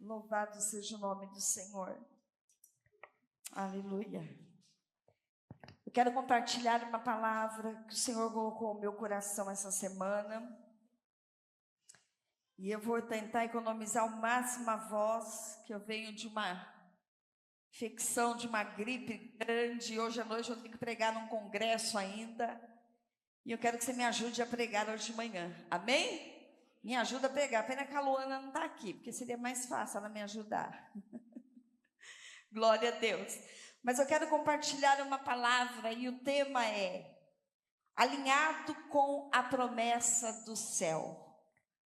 Louvado seja o nome do Senhor. Aleluia. Eu quero compartilhar uma palavra que o Senhor colocou no meu coração essa semana. E eu vou tentar economizar ao máximo a voz, que eu venho de uma infecção, de uma gripe grande. Hoje à noite eu tenho que pregar num congresso ainda. E eu quero que você me ajude a pregar hoje de manhã. Amém? Me ajuda a pregar. Pena que a Luana não está aqui, porque seria mais fácil ela me ajudar. Glória a Deus. Mas eu quero compartilhar uma palavra e o tema é alinhado com a promessa do céu.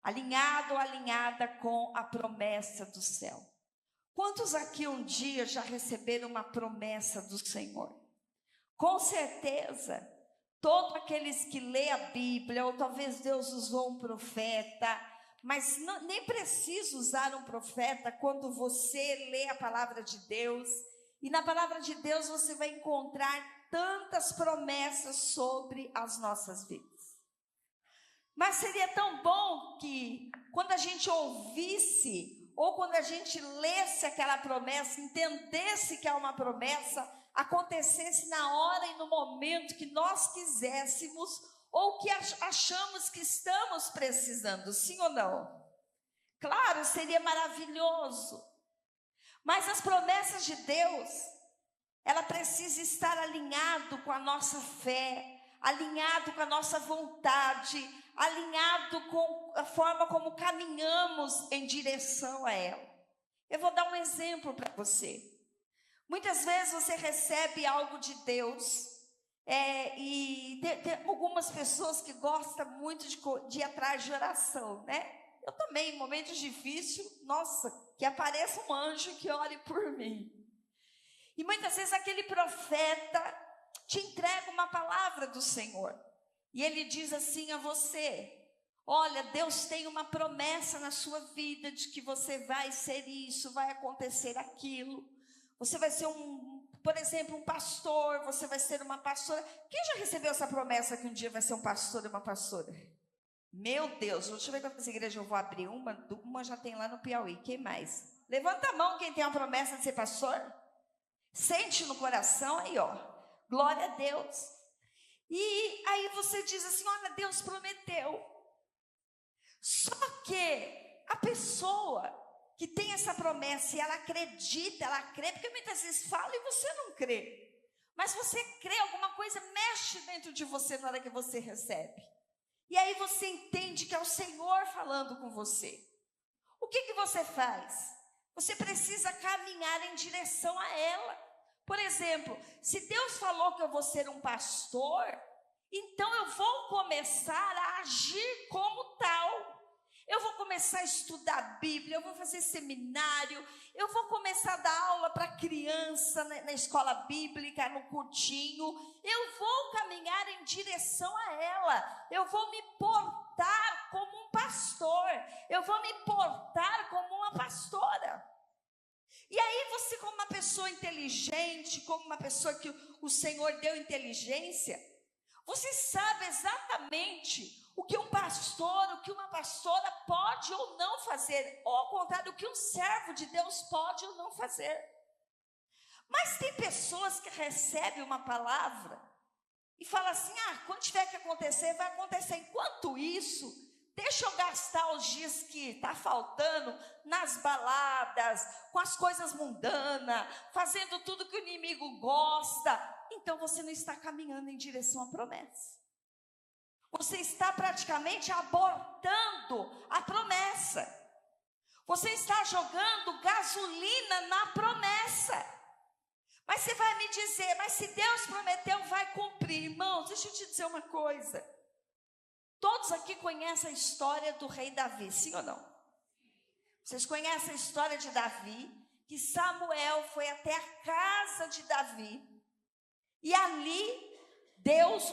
Alinhado, alinhada com a promessa do céu. Quantos aqui um dia já receberam uma promessa do Senhor? Com certeza, todos aqueles que lêem a Bíblia, ou talvez Deus usou um profeta, mas nem precisa usar um profeta quando você lê a palavra de Deus. E na palavra de Deus você vai encontrar tantas promessas sobre as nossas vidas. Mas seria tão bom que quando a gente ouvisse, ou quando a gente lesse aquela promessa, entendesse que é uma promessa, acontecesse na hora e no momento que nós quiséssemos, ou que achamos que estamos precisando, sim ou não? Claro, seria maravilhoso. Mas as promessas de Deus, ela precisa estar alinhado com a nossa fé, alinhado com a nossa vontade, alinhado com a forma como caminhamos em direção a ela. Eu vou dar um exemplo para você. Muitas vezes você recebe algo de Deus, e tem algumas pessoas que gostam muito de ir atrás de oração, né? Eu também, em momentos difíceis, nossa, que apareça um anjo que ore por mim. E muitas vezes aquele profeta te entrega uma palavra do Senhor. E ele diz assim a você: olha, Deus tem uma promessa na sua vida de que você vai ser isso, vai acontecer aquilo. Você vai ser por exemplo, um pastor, você vai ser uma pastora. Quem já recebeu essa promessa que um dia vai ser um pastor e uma pastora? Meu Deus, deixa eu ver quantas igrejas eu vou abrir. Uma já tem lá no Piauí. Quem mais? Levanta a mão quem tem a promessa de ser pastor. Sente no coração aí, ó. Glória a Deus. E aí você diz assim: olha, Deus prometeu. Só que a pessoa que tem essa promessa e ela acredita, ela crê, porque muitas vezes fala e você não crê. Mas você crê, alguma coisa mexe dentro de você na hora que você recebe. E aí você entende que é o Senhor falando com você. O que você faz? Você precisa caminhar em direção a ela. Por exemplo, se Deus falou que eu vou ser um pastor, então eu vou começar a agir como tal. Eu vou começar a estudar a Bíblia, eu vou fazer seminário, eu vou começar a dar aula para criança na escola bíblica, no curtinho. Eu vou caminhar em direção a ela. Eu vou me portar como um pastor. Eu vou me portar como uma pastora. E aí você, como uma pessoa inteligente, como uma pessoa que o Senhor deu inteligência, você sabe exatamente o que um pastor, o que uma pastora pode ou não fazer, ou ao contrário, o que um servo de Deus pode ou não fazer. Mas tem pessoas que recebem uma palavra e falam assim: quando tiver que acontecer, vai acontecer. Enquanto isso, deixa eu gastar os dias que está faltando nas baladas, com as coisas mundanas, fazendo tudo que o inimigo gosta. Então você não está caminhando em direção à promessa. Você está praticamente abortando a promessa. Você está jogando gasolina na promessa. Mas você vai me dizer: mas se Deus prometeu, vai cumprir. Irmãos, deixa eu te dizer uma coisa. Todos aqui conhecem a história do rei Davi, sim ou não? Vocês conhecem a história de Davi, que Samuel foi até a casa de Davi, e ali Deus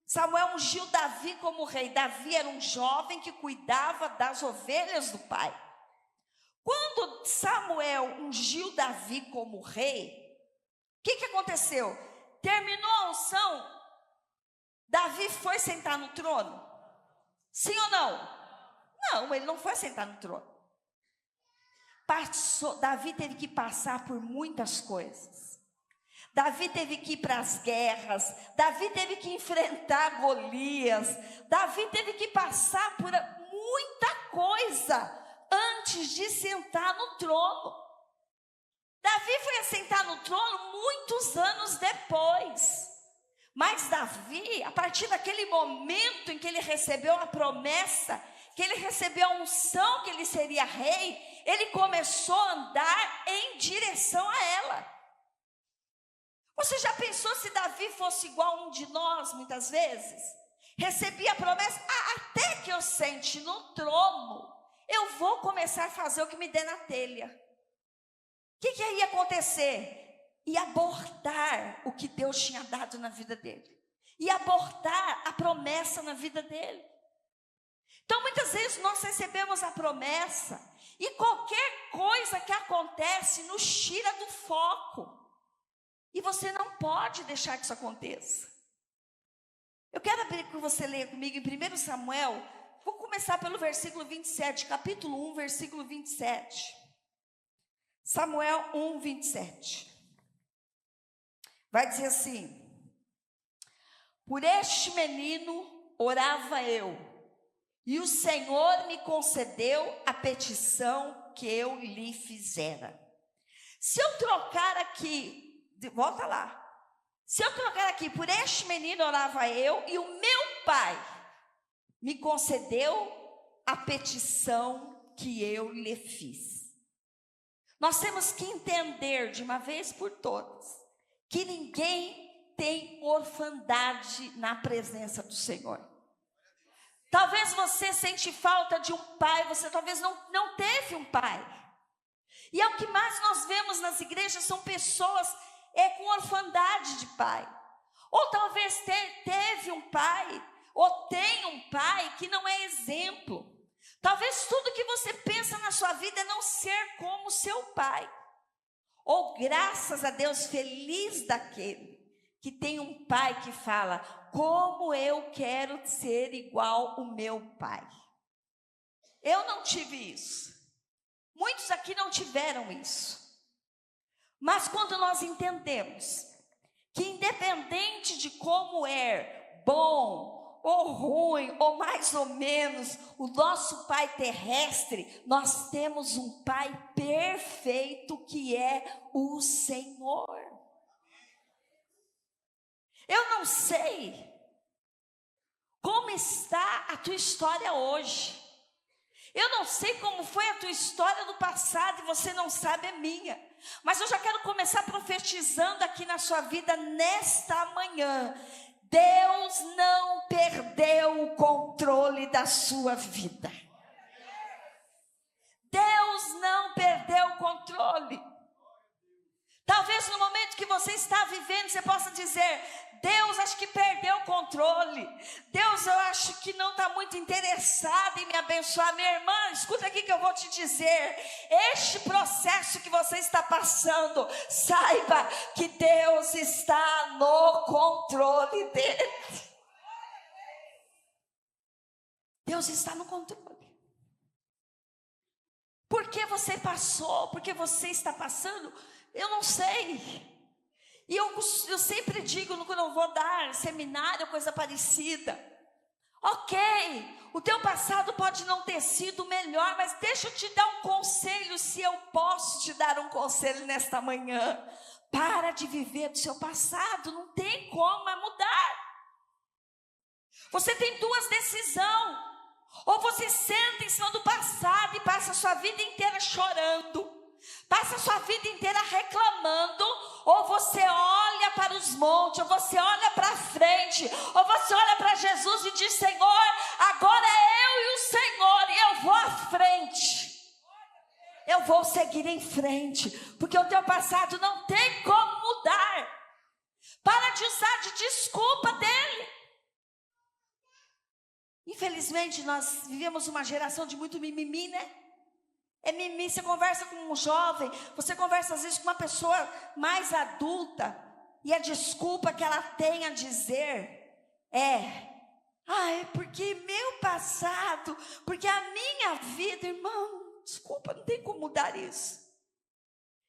Samuel ungiu Davi como rei. Davi era um jovem que cuidava das ovelhas do pai. Quando Samuel ungiu Davi como rei, o que aconteceu? Terminou a unção, Davi foi sentar no trono? Sim ou não? Não, ele não foi sentar no trono. Davi teve que passar por muitas coisas. Davi teve que ir para as guerras, Davi teve que enfrentar Golias, Davi teve que passar por muita coisa antes de sentar no trono. Davi foi assentar no trono muitos anos depois. Mas Davi, a partir daquele momento em que ele recebeu a promessa, que ele recebeu a unção que ele seria rei, ele começou a andar em direção a ela. Você já pensou se Davi fosse igual a um de nós, muitas vezes? Recebia a promessa, até que eu sente no trono, eu vou começar a fazer o que me der na telha. O que ia acontecer? Ia abortar o que Deus tinha dado na vida dele. Ia abortar a promessa na vida dele. Então, muitas vezes nós recebemos a promessa e qualquer coisa que acontece nos tira do foco. E você não pode deixar que isso aconteça. Eu quero abrir com você ler comigo em 1 Samuel. Vou começar pelo versículo 27, capítulo 1, versículo 27. Samuel 1, 27. Vai dizer assim: por este menino orava eu, e o Senhor me concedeu a petição que eu lhe fizera. Se eu trocar aqui, volta lá. Se eu trocar aqui, por este menino orava eu, e o meu pai me concedeu a petição que eu lhe fiz. Nós temos que entender de uma vez por todas que ninguém tem orfandade na presença do Senhor. Talvez você sente falta de um pai, você talvez não teve um pai. E é o que mais nós vemos nas igrejas, são pessoas com orfandade de pai. Ou talvez teve um pai, ou tem um pai que não é exemplo. Talvez tudo que você pensa na sua vida é não ser como seu pai. Ou graças a Deus, feliz daquele que tem um pai que fala: como eu quero ser igual o meu pai. Eu não tive isso. Muitos aqui não tiveram isso. Mas quando nós entendemos que independente de como é, bom ou ruim, ou mais ou menos, o nosso pai terrestre, nós temos um pai perfeito que é o Senhor. Eu não sei como está a tua história hoje. Eu não sei como foi a tua história do passado e você não sabe a minha. Mas eu já quero começar profetizando aqui na sua vida nesta manhã. Deus não perdeu o controle da sua vida. Deus não perdeu o controle. Talvez no momento que você está vivendo, você possa dizer: Deus, acho que perdeu o controle. Deus, eu acho que não está muito interessado em me abençoar. Minha irmã, escuta aqui que eu vou te dizer. Este processo que você está passando, saiba que Deus está no controle dele. Deus está no controle. Por que você passou? Por que você está passando? Eu não sei. E eu sempre digo, quando eu vou dar seminário, coisa parecida: ok, o teu passado pode não ter sido melhor, mas deixa eu te dar um conselho, se eu posso te dar um conselho nesta manhã. Para de viver do seu passado, não tem como mudar. Você tem duas decisões: ou você senta em cima do passado e passa a sua vida inteira chorando, passa a sua vida inteira reclamando, ou você olha para os montes, ou você olha para frente, ou você olha para Jesus e diz: Senhor, agora é eu e o Senhor, e eu vou à frente. Eu vou seguir em frente, porque o teu passado não tem como mudar. Para de usar de desculpa dele. Infelizmente, nós vivemos uma geração de muito mimimi, né? É mimimi. Você conversa com um jovem, você conversa às vezes com uma pessoa mais adulta, e a desculpa que ela tem a dizer é: porque meu passado, porque a minha vida, irmão, Desculpa, não tem como mudar isso.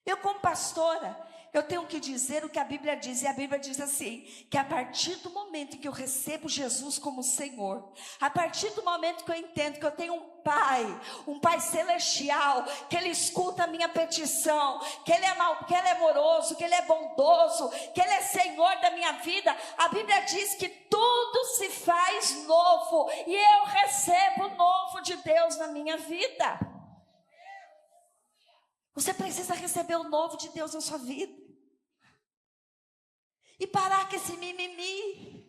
Eu, como pastora, eu tenho que dizer o que a Bíblia diz. E a Bíblia diz assim, que a partir do momento em que eu recebo Jesus como Senhor, a partir do momento que eu entendo que eu tenho um Pai celestial, que Ele escuta a minha petição, que Ele é amoroso, que Ele é bondoso, que Ele é Senhor da minha vida, a Bíblia diz que tudo se faz novo, e eu recebo o novo de Deus na minha vida. Você precisa receber o novo de Deus na sua vida. E parar com esse mimimi.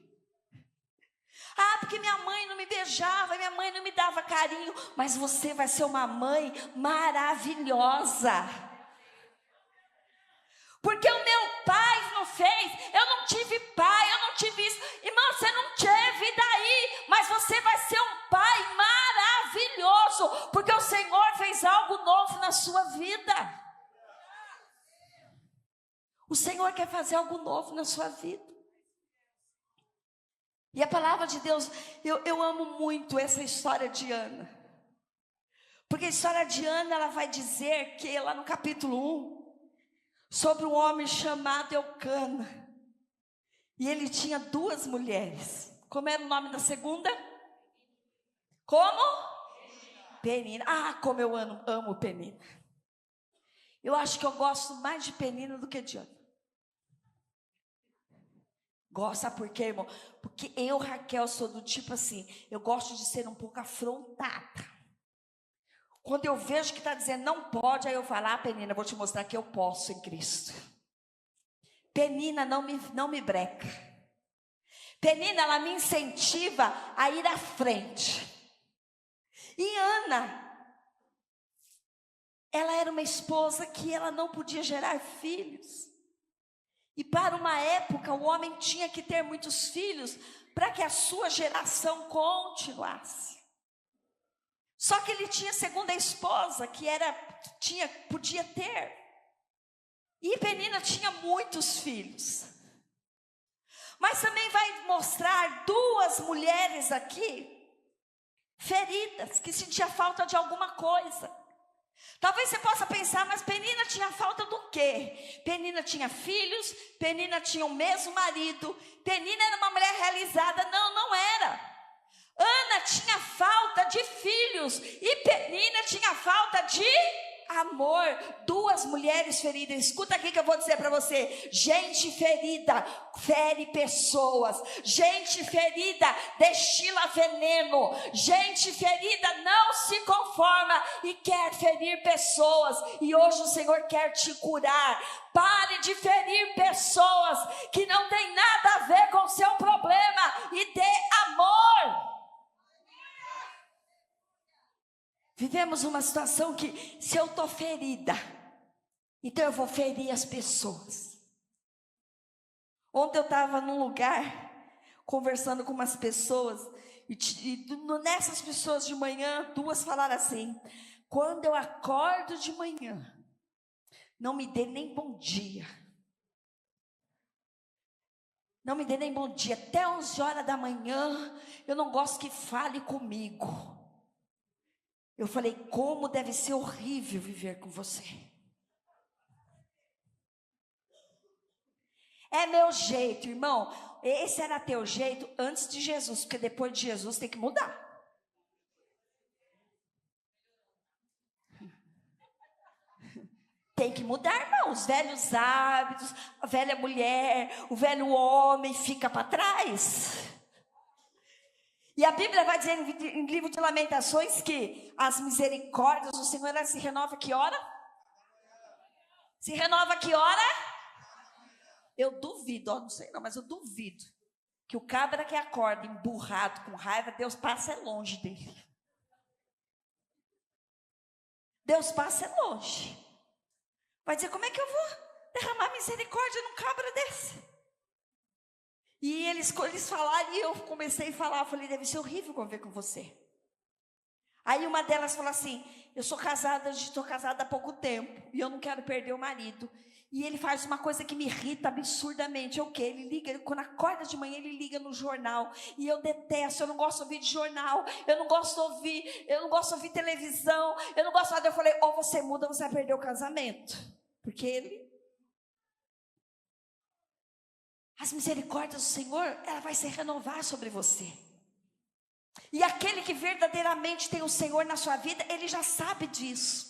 Porque minha mãe não me beijava, minha mãe não me dava carinho. Mas você vai ser uma mãe maravilhosa. Porque o meu pai não fez, eu não tive pai, eu não tive isso. Irmão, você não teve, e daí? Mas você vai ser um pai maravilhoso, porque o Senhor fez algo novo na sua vida. O Senhor quer fazer algo novo na sua vida. E a palavra de Deus, eu amo muito essa história de Ana. Porque a história de Ana, ela vai dizer que lá no capítulo 1, sobre um homem chamado Eucana. E ele tinha 2 mulheres. Como era o nome da segunda? Como? Penina. Como eu amo Penina. Eu acho que eu gosto mais de Penina do que de Ana. Sabe por quê, irmão? Porque eu, Raquel, sou do tipo assim, eu gosto de ser um pouco afrontada. Quando eu vejo que está dizendo não pode, aí eu falo, Penina, vou te mostrar que eu posso em Cristo. Penina não me breca. Penina, ela me incentiva a ir à frente. E Ana, ela era uma esposa que ela não podia gerar filhos. E para uma época, o homem tinha que ter muitos filhos para que a sua geração continuasse. Só que ele tinha segunda esposa, que podia ter. E Penina tinha muitos filhos. Mas também vai mostrar 2 mulheres aqui, feridas, que sentiam falta de alguma coisa. Talvez você possa pensar, mas Penina tinha falta do quê? Penina tinha filhos, Penina tinha o mesmo marido, Penina era uma mulher realizada. Não era. Ana tinha falta de filhos e Penina tinha falta de amor. 2 mulheres feridas. Escuta aqui que eu vou dizer para você. Gente ferida fere pessoas. Gente ferida destila veneno. Gente ferida não se conforma e quer ferir pessoas. E hoje o Senhor quer te curar. Pare de ferir pessoas que não tem nada a ver com o seu problema e dê amor. Vivemos uma situação que, se eu estou ferida, então eu vou ferir as pessoas. Ontem eu estava num lugar, conversando com umas pessoas, e nessas pessoas de manhã, 2 falaram assim, quando eu acordo de manhã, não me dê nem bom dia. Não me dê nem bom dia, até 11 horas da manhã, eu não gosto que fale comigo. Eu falei, como deve ser horrível viver com você. É meu jeito, irmão. Esse era teu jeito antes de Jesus, porque depois de Jesus tem que mudar. Tem que mudar, irmão. Os velhos hábitos, a velha mulher, o velho homem fica para trás. E a Bíblia vai dizer em livro de Lamentações que as misericórdias do Senhor, ela se renova que hora? Se renova que hora? Eu duvido, não sei não, mas eu duvido que o cabra que acorda emburrado, com raiva, Deus passa longe dele. Deus passa longe. Vai dizer, como é que eu vou derramar misericórdia num cabra desse? E eles falaram, e eu comecei a falar, eu falei, deve ser horrível conviver com você. Aí uma delas falou assim, eu estou casada há pouco tempo, e eu não quero perder o marido. E ele faz uma coisa que me irrita absurdamente. É o quê? Quando acorda de manhã, ele liga no jornal. E eu detesto, eu não gosto de ouvir de jornal. Eu não gosto de ouvir televisão. Eu não gosto nada. Eu falei, ou você muda, ou você vai perder o casamento. Porque as misericórdias do Senhor, ela vai se renovar sobre você. E aquele que verdadeiramente tem o Senhor na sua vida, ele já sabe disso.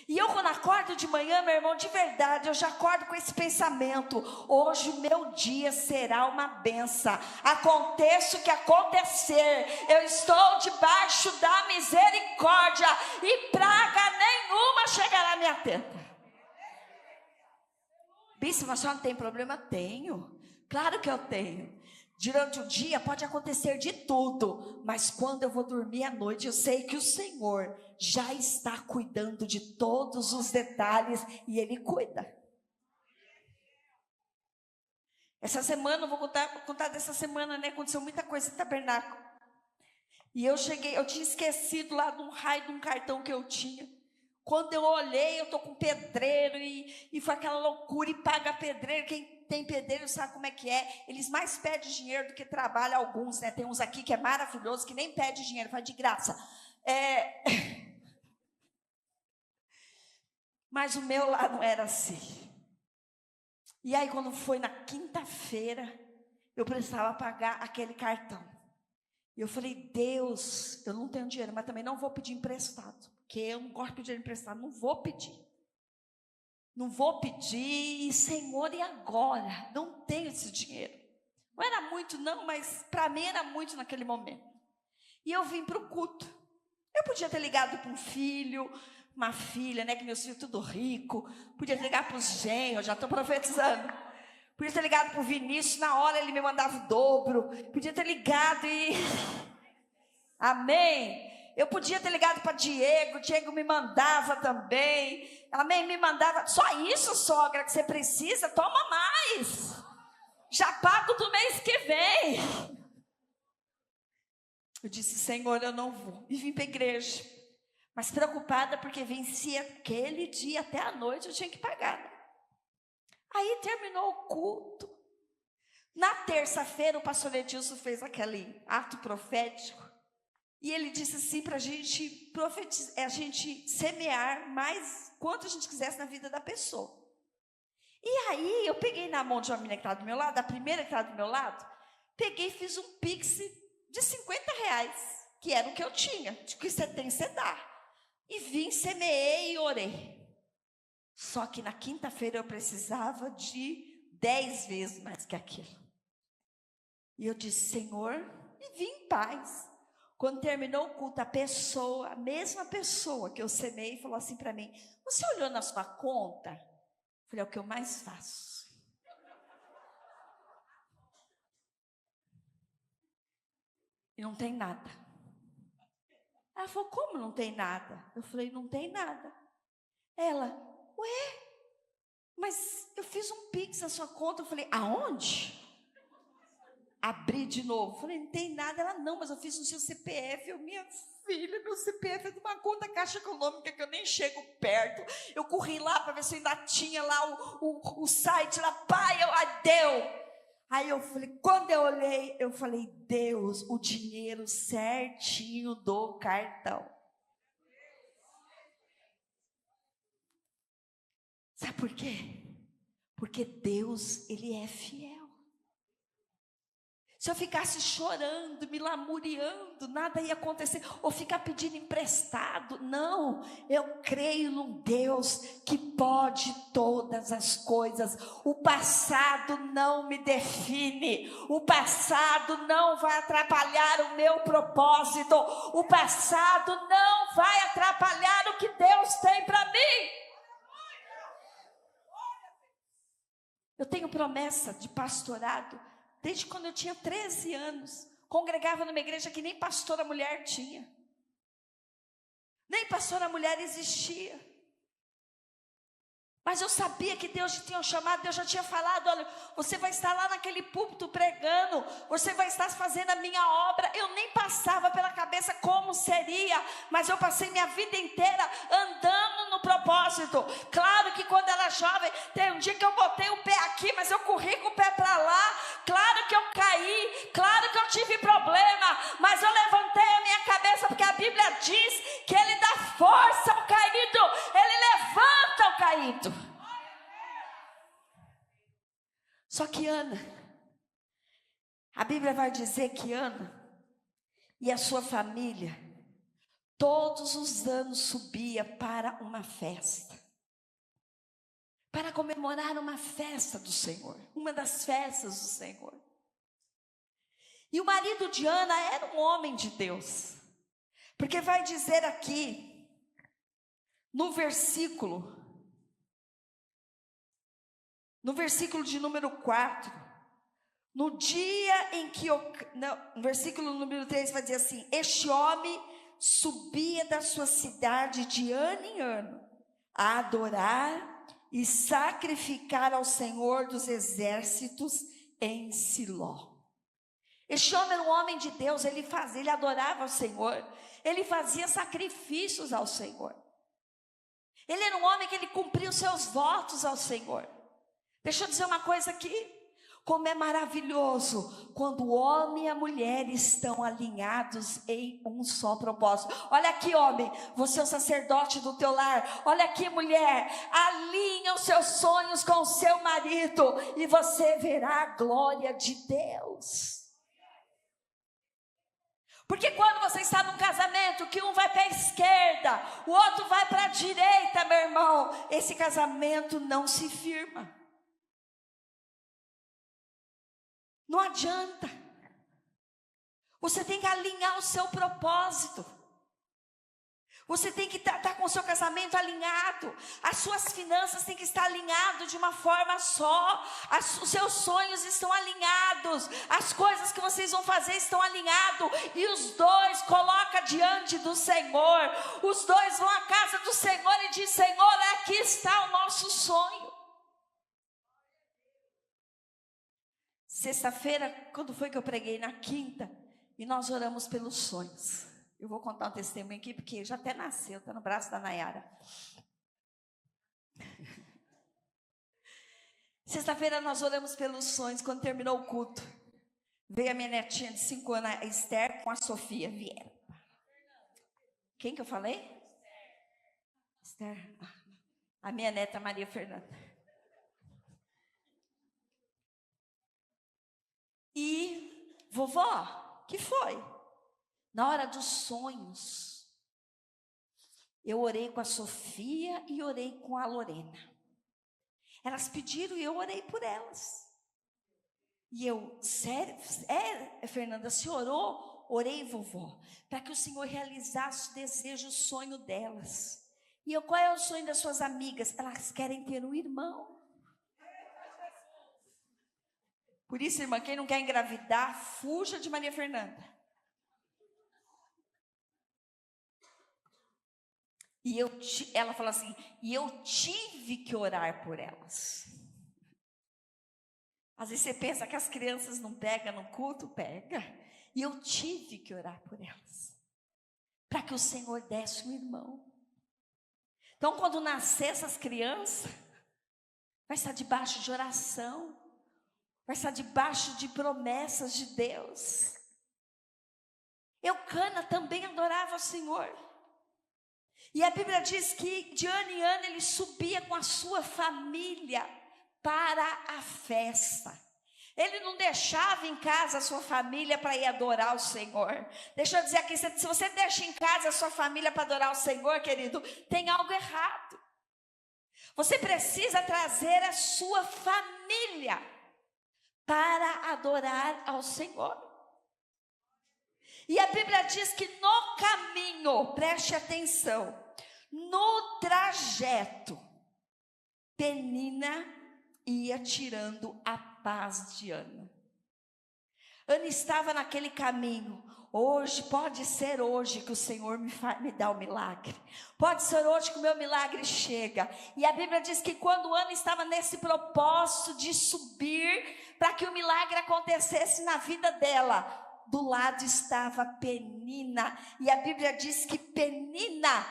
E eu quando acordo de manhã, meu irmão, de verdade, eu já acordo com esse pensamento: hoje o meu dia será uma benção. Aconteça o que acontecer, eu estou debaixo da misericórdia, e praga nenhuma chegará à minha tenda. Bispo, mas só não tem problema? Tenho, claro que eu tenho. Durante o dia pode acontecer de tudo, mas quando eu vou dormir à noite, eu sei que o Senhor já está cuidando de todos os detalhes, e Ele cuida. Essa semana, eu vou contar dessa semana, né? Aconteceu muita coisa no tabernáculo. E eu tinha esquecido lá de um raio de um cartão que eu tinha. Quando eu olhei, eu estou com pedreiro, e foi aquela loucura, e paga pedreiro. Quem tem pedreiro sabe como é que é. Eles mais pedem dinheiro do que trabalham, alguns, né? Tem uns aqui que é maravilhoso, que nem pede dinheiro, faz de graça. Mas o meu lá não era assim. E aí quando foi na quinta-feira, eu precisava pagar aquele cartão. E eu falei, Deus, eu não tenho dinheiro, mas também não vou pedir emprestado, porque eu não gosto de pedir emprestado, não vou pedir. Não vou pedir, Senhor, e agora? Não tenho esse dinheiro. Não era muito não, mas para mim era muito naquele momento. E eu vim para o culto. Eu podia ter ligado para um filho, uma filha, né, que meus filhos tudo rico. Podia ter ligado para os genros, já estou profetizando. Podia ter ligado para o Vinícius, na hora ele me mandava o dobro. Podia ter ligado e... Amém. Eu podia ter ligado para Diego me mandava também. Amém, me mandava. Só isso, sogra, que você precisa? Toma mais. Já pago do mês que vem. Eu disse, Senhor, eu não vou. E vim para a igreja. Mas preocupada porque vencia aquele dia até a noite, eu tinha que pagar. Aí terminou o culto. Na terça-feira, o pastor Edilson fez aquele ato profético. E ele disse assim para a gente semear mais quanto a gente quisesse na vida da pessoa. E aí eu peguei na mão de uma menina que estava do meu lado, a primeira que estava do meu lado, peguei e fiz um pix de R$50, que era o que eu tinha. De que você tem, você dá. E vim, semeei e orei. Só que na quinta-feira eu precisava de 10 vezes mais que aquilo. E eu disse, Senhor, e vim em paz. Quando terminou o culto, a mesma pessoa que eu semeei, falou assim para mim, você olhou na sua conta? Eu falei, é o que eu mais faço. E não tem nada. Ela falou, como não tem nada? Eu falei, não tem nada. Ela, ué, mas eu fiz um pix na sua conta. Eu falei, aonde? Abri de novo. Falei, não tem nada. Ela, não, mas eu fiz no seu CPF. Eu, minha filha, meu CPF é de uma conta Caixa Econômica que eu nem chego perto. Eu corri lá para ver se ainda tinha lá o site lá. Pai, deu. Aí eu falei, quando eu olhei, eu falei, Deus, o dinheiro certinho do cartão. Sabe por quê? Porque Deus, Ele é fiel. Se eu ficasse chorando, me lamuriando, nada ia acontecer. Ou ficar pedindo emprestado. Não, eu creio num Deus que pode todas as coisas. O passado não me define. O passado não vai atrapalhar o meu propósito. O passado não vai atrapalhar o que Deus tem para mim. Eu tenho promessa de pastorado. Desde quando eu tinha 13 anos, congregava numa igreja que nem pastora mulher tinha. Nem pastora mulher existia. Mas eu sabia que Deus tinha chamado, Deus já tinha falado, olha, você vai estar lá naquele púlpito pregando, você vai estar fazendo a minha obra. Eu nem passava pela cabeça como seria, mas eu passei minha vida inteira andando no propósito. Claro que quando era jovem, tem um dia que eu botei o pé aqui, mas eu corri com o pé para lá. Claro que eu caí, claro que eu tive problema, mas eu levantei a minha cabeça, porque a Bíblia diz que Ele dá força ao caído, Ele levanta o caído. Só que Ana, a Bíblia vai dizer que Ana e a sua família, todos os anos subia para uma festa, para comemorar uma festa do Senhor, uma das festas do Senhor. E o marido de Ana era um homem de Deus, porque vai dizer aqui, no versículo de número 4, no dia em que, no versículo número 3 vai dizer assim: este homem subia da sua cidade de ano em ano, a adorar e sacrificar ao Senhor dos exércitos em Siló. Este homem era um homem de Deus, ele adorava ao Senhor, ele fazia sacrifícios ao Senhor. Ele era um homem que ele cumpria os seus votos ao Senhor. Deixa eu dizer uma coisa aqui, como é maravilhoso quando o homem e a mulher estão alinhados em um só propósito. Olha aqui, homem, você é o sacerdote do teu lar. Olha aqui, mulher, alinha os seus sonhos com o seu marido e você verá a glória de Deus. Porque quando você está num casamento que um vai para a esquerda, o outro vai para a direita, meu irmão, esse casamento não se firma. Não adianta. Você tem que alinhar o seu propósito. Você tem que estar com o seu casamento alinhado. As suas finanças têm que estar alinhadas de uma forma só. Os seus sonhos estão alinhados. As coisas que vocês vão fazer estão alinhados. E os dois colocam diante do Senhor. Os dois vão à casa do Senhor e dizem: Senhor, aqui está o nosso sonho. Sexta-feira, quando foi que eu preguei? Na quinta. E nós oramos pelos sonhos. Eu vou contar um testemunho aqui, porque já até nasceu, está no braço da Nayara. Sexta-feira nós oramos pelos sonhos. Quando terminou o culto, veio a minha netinha de 5 anos, a Esther, com a Sofia, vieram. Quem que eu falei? Esther. A minha neta Maria Fernanda. E, vovó, que foi? Na hora dos sonhos, eu orei com a Sofia e orei com a Lorena. Elas pediram e eu orei por elas. E eu, sério, Fernanda, se orou? Orei, vovó, para que o Senhor realizasse o desejo, o sonho delas. E eu, qual é o sonho das suas amigas? Elas querem ter um irmão. Por isso, irmã, quem não quer engravidar, fuja de Maria Fernanda. E ela falou assim, e eu tive que orar por elas. Às vezes você pensa que as crianças não pegam no culto, pega. E eu tive que orar por elas, para que o Senhor desse um irmão. Então, quando nascer essas crianças, vai estar debaixo de oração, vai estar debaixo de promessas de Deus. Eucana também adorava o Senhor. E a Bíblia diz que de ano em ano ele subia com a sua família para a festa. Ele não deixava em casa a sua família para ir adorar o Senhor. Deixa eu dizer aqui, se você deixa em casa a sua família para adorar o Senhor, querido, tem algo errado. Você precisa trazer a sua família para adorar ao Senhor. E a Bíblia diz que no caminho, preste atenção, no trajeto, Penina ia tirando a paz de Ana. Ana estava naquele caminho. Hoje, pode ser hoje que o Senhor me dá o milagre. Pode ser hoje que o meu milagre chega. E a Bíblia diz que quando Ana estava nesse propósito de subir, para que o milagre acontecesse na vida dela, do lado estava Penina. E a Bíblia diz que Penina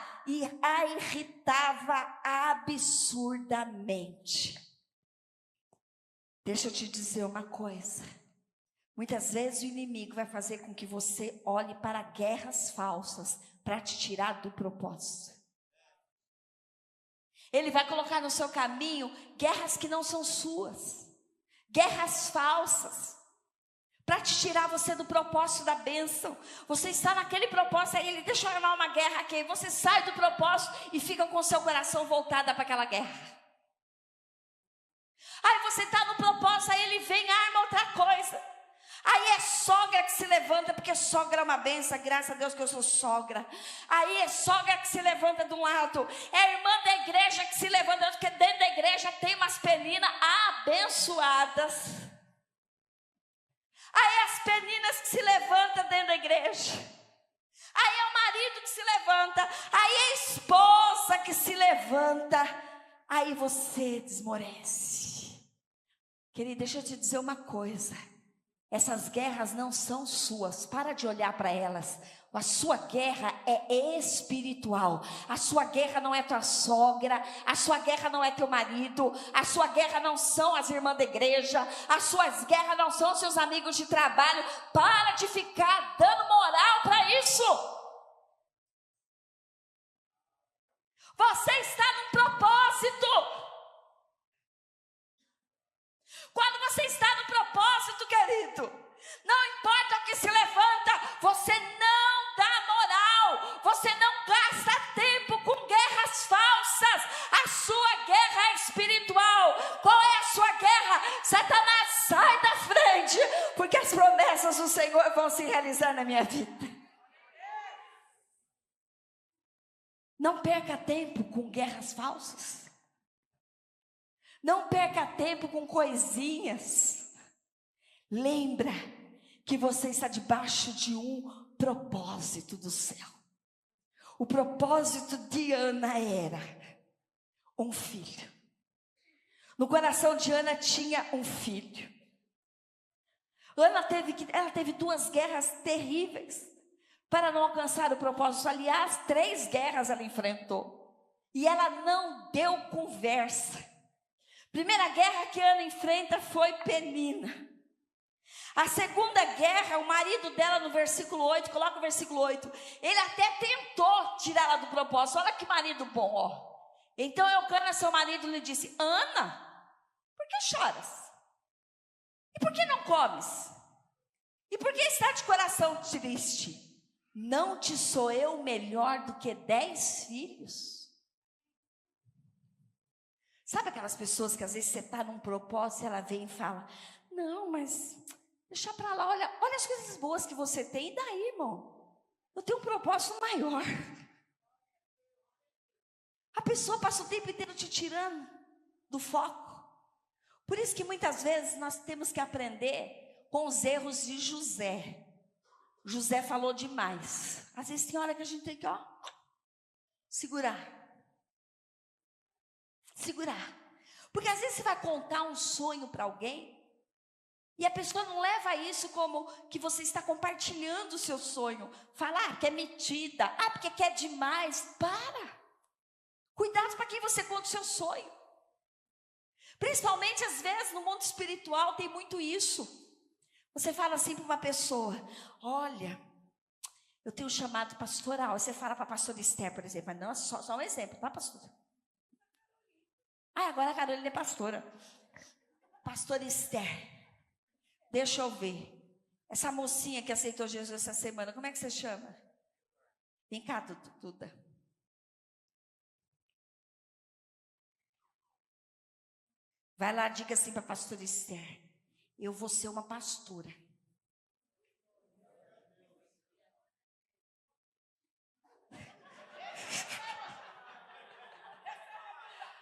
a irritava absurdamente. Deixa eu te dizer uma coisa. Muitas vezes o inimigo vai fazer com que você olhe para guerras falsas para te tirar do propósito. Ele vai colocar no seu caminho guerras que não são suas, guerras falsas, para te tirar você do propósito da bênção. Você está naquele propósito, aí ele deixa eu armar uma guerra aqui, você sai do propósito e fica com o seu coração voltado para aquela guerra. Aí você está no propósito, aí ele vem e arma outra coisa. Aí é sogra que se levanta, porque sogra é uma benção, graças a Deus que eu sou sogra. Aí é sogra que se levanta de um lado, é a irmã da igreja que se levanta, porque dentro da igreja tem umas peninas abençoadas. Aí as peninas que se levantam dentro da igreja. Aí é o marido que se levanta, aí é a esposa que se levanta. Aí você desmorece. Querido, deixa eu te dizer uma coisa. Essas guerras não são suas, para de olhar para elas. A sua guerra é espiritual. A sua guerra não é tua sogra, a sua guerra não é teu marido, a sua guerra não são as irmãs da igreja, as suas guerras não são seus amigos de trabalho. Para de ficar dando moral para isso. Você está num propósito. Quando você está no propósito, querido, não importa o que se levanta, você não dá moral, você não gasta tempo com guerras falsas. A sua guerra é espiritual. Qual é a sua guerra? Satanás, sai da frente, porque as promessas do Senhor vão se realizar na minha vida. Não perca tempo com guerras falsas. Não perca tempo com coisinhas. Lembra que você está debaixo de um propósito do céu. O propósito de Ana era um filho. No coração de Ana tinha um filho. Ela teve 2 guerras terríveis para não alcançar o propósito. Aliás, 3 guerras ela enfrentou. E ela não deu conversa. Primeira guerra que Ana enfrenta foi Penina. A segunda guerra, o marido dela no versículo 8, coloca o versículo 8, ele até tentou tirar ela do propósito. Olha que marido bom, ó. Então Eucana, seu marido, lhe disse: Ana, por que choras? E por que não comes? E por que está de coração triste? Não te sou eu melhor do que 10 filhos? Sabe aquelas pessoas que às vezes você está num propósito e ela vem e fala: não, mas deixa para lá, olha as coisas boas que você tem, e daí, irmão? Eu tenho um propósito maior. A pessoa passa o tempo inteiro te tirando do foco. Por isso que muitas vezes nós temos que aprender com os erros de José. José falou demais. Às vezes tem hora que a gente tem que, segurar. Porque às vezes você vai contar um sonho para alguém e a pessoa não leva isso como que você está compartilhando o seu sonho. Fala, que é metida, porque quer demais. Para. Cuidado para quem você conta o seu sonho. Principalmente às vezes no mundo espiritual tem muito isso. Você fala assim para uma pessoa: olha, eu tenho um chamado pastoral. Você fala para a pastora Esther, por exemplo. Mas não, só um exemplo, tá, pastora? Agora a Carolina é pastora. Pastora Esther, deixa eu ver. Essa mocinha que aceitou Jesus essa semana, como é que você chama? Vem cá, Duda. Vai lá, diga assim para a pastora Esther: eu vou ser uma pastora.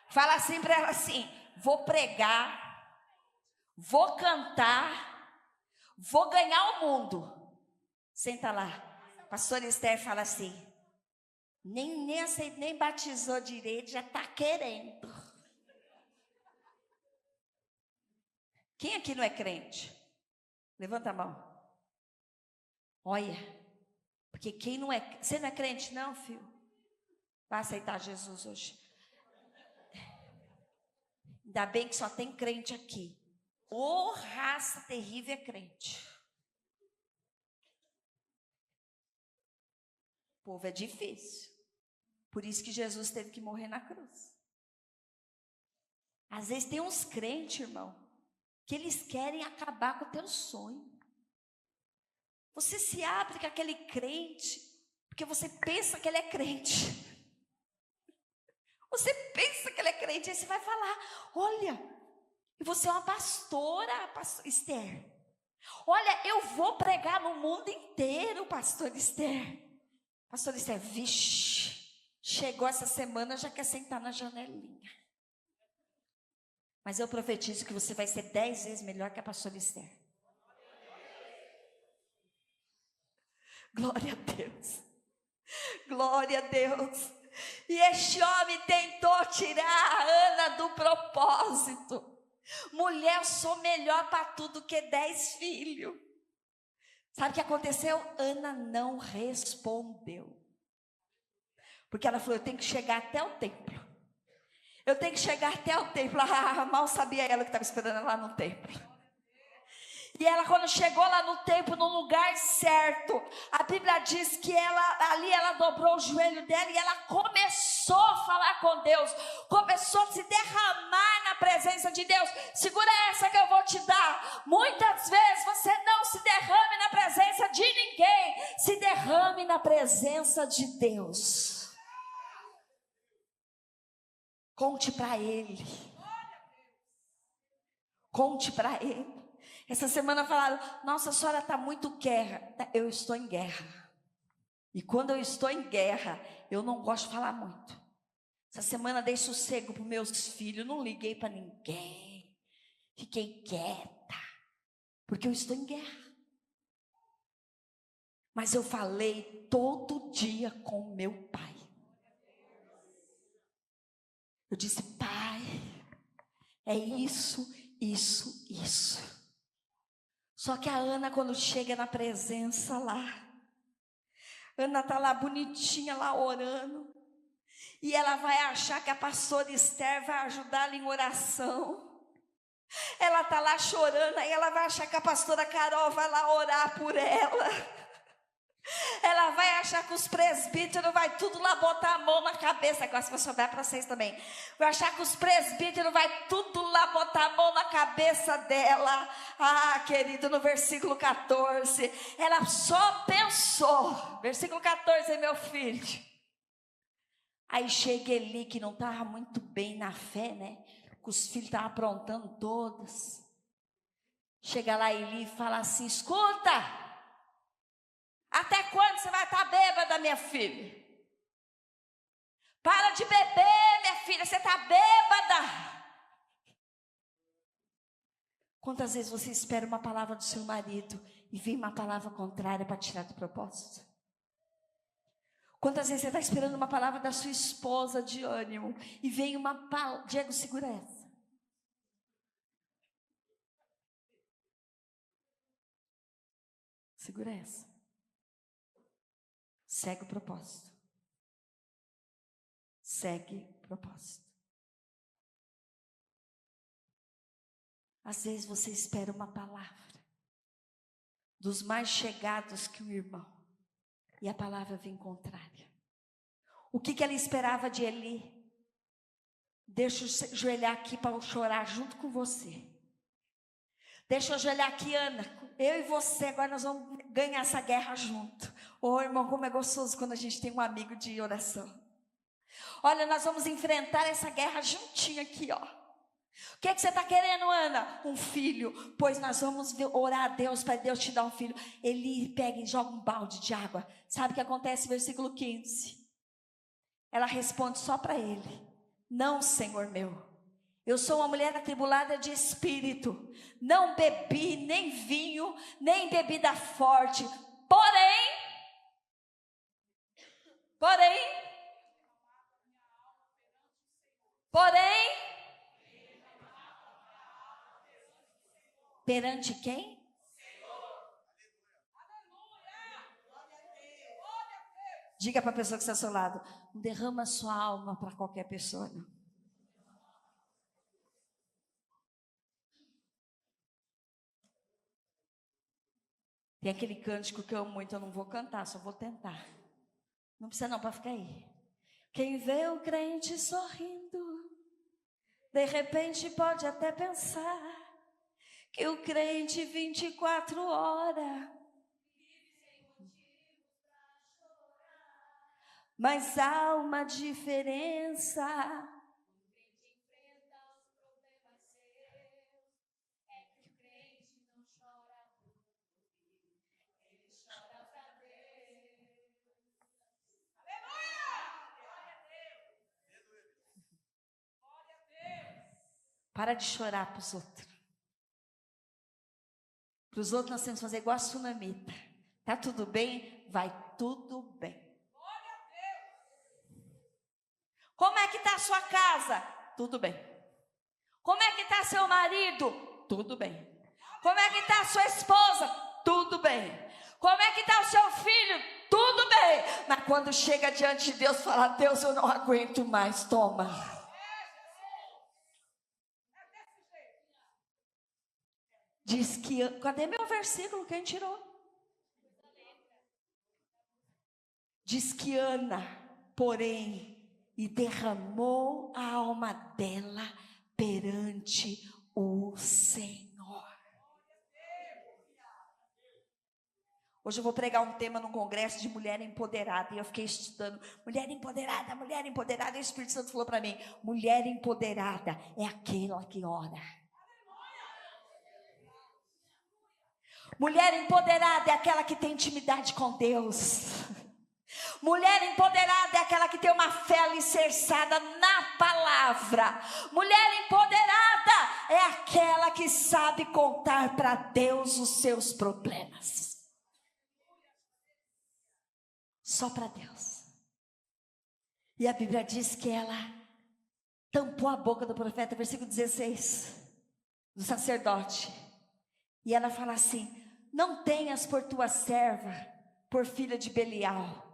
Fala assim para ela assim: vou pregar, vou cantar, Vou ganhar o mundo. Senta lá. Pastor Esther fala assim, nem batizou direito, já está querendo. Quem aqui não é crente? Levanta a mão. Olha, porque quem não é... Você não é crente não, filho? Vai aceitar Jesus hoje. Ainda bem que só tem crente aqui. Ô, raça terrível é crente. O povo é difícil. Por isso que Jesus teve que morrer na cruz. Às vezes tem uns crentes, irmão, que eles querem acabar com o teu sonho. Você se abre com aquele crente, porque você pensa que ele é crente. Você pensa que ele é crente, aí você vai falar, olha, e você é uma pastora, pastor Esther. Olha, eu vou pregar no mundo inteiro, pastor Esther. Pastor Esther, vixe, chegou essa semana, já quer sentar na janelinha. Mas eu profetizo que você vai ser 10 vezes melhor que a pastora Esther. Glória a Deus. Glória a Deus. E este homem tentou tirar a Ana do propósito. Mulher, eu sou melhor para tudo que 10 filhos. Sabe o que aconteceu? Ana não respondeu. Porque ela falou, eu tenho que chegar até o templo. Eu tenho que chegar até o templo. Mal sabia ela que estava esperando ela lá no templo. E ela, quando chegou lá no templo, no lugar certo, a Bíblia diz que ela dobrou o joelho dela e ela começou a falar com Deus, começou a se derramar na presença de Deus. Segura essa que eu vou te dar. Muitas vezes você não se derrame na presença de ninguém, se derrame na presença de Deus. Conte para Ele. Conte para Ele. Essa semana falaram, nossa, a senhora está muito guerra. Eu estou em guerra. E quando eu estou em guerra, eu não gosto de falar muito. Essa semana dei sossego para os meus filhos, não liguei para ninguém. Fiquei quieta, porque eu estou em guerra. Mas eu falei todo dia com meu pai. Eu disse, pai, é isso, isso, isso. Só que a Ana, quando chega na presença lá, Ana está lá bonitinha, lá orando, e ela vai achar que a pastora Esther vai ajudá-la em oração. Ela está lá chorando, aí ela vai achar que a pastora Carol vai lá orar por ela. Ela vai achar que os presbíteros vai tudo lá botar a mão na cabeça. Agora vai sobrar para vocês também. Vai achar que os presbíteros vai tudo lá botar a mão na cabeça dela. Ah, querido, no versículo 14, ela só pensou. Versículo 14, meu filho. Aí chega Eli, que não estava muito bem na fé, né? Que os filhos estavam aprontando todos. Chega lá Eli e fala assim, escuta. Até quando você vai estar bêbada, minha filha? Para de beber, minha filha, você está bêbada. Quantas vezes você espera uma palavra do seu marido e vem uma palavra contrária para tirar do propósito? Quantas vezes você está esperando uma palavra da sua esposa de ânimo e vem uma palavra... Diego, segura essa. Segura essa. Segue o propósito. Segue o propósito. Às vezes você espera uma palavra dos mais chegados que o irmão e a palavra vem contrária. O que ela esperava de Eli? Deixa eu ajoelhar aqui para eu chorar junto com você. Deixa eu ajoelhar aqui, Ana. Eu e você, agora nós vamos ganhar essa guerra junto. Ô, irmão, como é gostoso quando a gente tem um amigo de oração. Olha, nós vamos enfrentar essa guerra juntinho aqui, ó. O que você está querendo, Ana? Um filho. Pois nós vamos orar a Deus para Deus te dar um filho. Ele pega e joga um balde de água. Sabe o que acontece? Versículo 15. Ela responde só para ele. Não, Senhor meu. Eu sou uma mulher atribulada de espírito. Não bebi nem vinho, nem bebida forte. Porém, perante quem? Diga para a pessoa que está ao seu lado, não derrama sua alma para qualquer pessoa, não. Tem aquele cântico que eu amo muito, eu não vou cantar, só vou tentar. Não precisa não, para ficar aí. Quem vê o crente sorrindo, de repente pode até pensar que o crente 24 horas. Mas há uma diferença. Para de chorar para os outros. Para os outros nós temos que fazer igual a sunamita. Tá tudo bem? Vai tudo bem. Como é que está a sua casa? Tudo bem. Como é que está seu marido? Tudo bem. Como é que está a sua esposa? Tudo bem. Como é que está o seu filho? Tudo bem. Mas quando chega diante de Deus, fala, Deus, eu não aguento mais, toma. Diz que, cadê meu versículo? Quem tirou? Diz que Ana, porém, e derramou a alma dela perante o Senhor. Hoje eu vou pregar um tema num congresso de mulher empoderada, e eu fiquei estudando, mulher empoderada, e o Espírito Santo falou para mim, mulher empoderada é aquela que ora. Mulher empoderada é aquela que tem intimidade com Deus. Mulher empoderada é aquela que tem uma fé alicerçada na palavra. Mulher empoderada é aquela que sabe contar para Deus os seus problemas. Só para Deus. E a Bíblia diz que ela tampou a boca do profeta, versículo 16, do sacerdote. E ela fala assim, não tenhas por tua serva, por filha de Belial,